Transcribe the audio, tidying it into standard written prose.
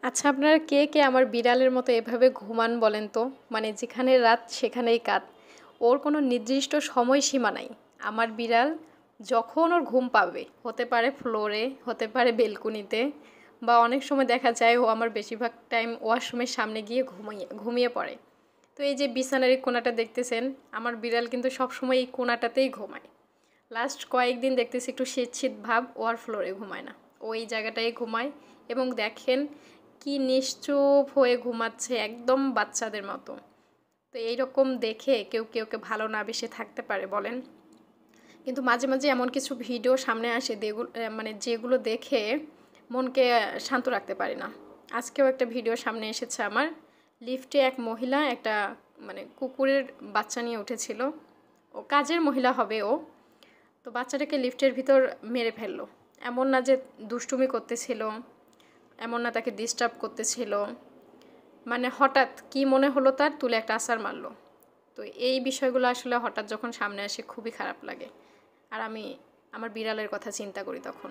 আচ্ছা, আপনারা কে কে আমার বিড়ালের মতো এভাবে ঘুমান বলেন তো? মানে যেখানে রাত সেখানেই কাত। ওর কোনো নির্দিষ্ট সময়সীমা নাই। আমার বিড়াল যখন ওর ঘুম পাবে, হতে পারে ফ্লোরে, হতে পারে বেলকনিতে, বা অনেক সময় দেখা যায় ও আমার বেশিরভাগ টাইম ওয়াশরুমের সামনে গিয়ে ঘুমিয়ে পড়ে। তো এই যে বিছানার এই কোণাটা দেখতেছেন, আমার বিড়াল কিন্তু সবসময় এই কোণাটাতেই ঘুমায়। লাস্ট কয়েকদিন দেখতেছি একটু শীত শীত ভাব, ও আর ফ্লোরে ঘুমায় না, ও এই জায়গাটায় ঘুমায়। এবং দেখেন কি নিশ্চুপ হয়ে ঘুমাচ্ছে, একদম বাচ্চাদের মতো। তো এইরকম দেখে কেউ কেউকে ভালো না বেশে থাকতে পারে বলেন? কিন্তু মাঝে মাঝে এমন কিছু ভিডিও সামনে আসে মানে যেগুলো দেখে মনকে শান্ত রাখতে পারি না। আজকেও একটা ভিডিও সামনে এসেছে আমার। লিফটে এক মহিলা একটা মানে কুকুরের বাচ্চা নিয়ে উঠেছিল। ও কাজের মহিলা হবে ও। তো বাচ্চাটাকে লিফটের ভিতর মেরে ফেললো। এমন না যে দুষ্টুমি করতেছিল, এমন না তাকে ডিস্টার্ব করতেছিল, মানে হঠাৎ কি মনে হলো তার, তুলে একটা আছাড় মারলো। তো এই বিষয়গুলো আসলে হঠাৎ যখন সামনে আসে খুবই খারাপ লাগে। আর আমি আমার বিড়ালের কথা চিন্তা করি তখন।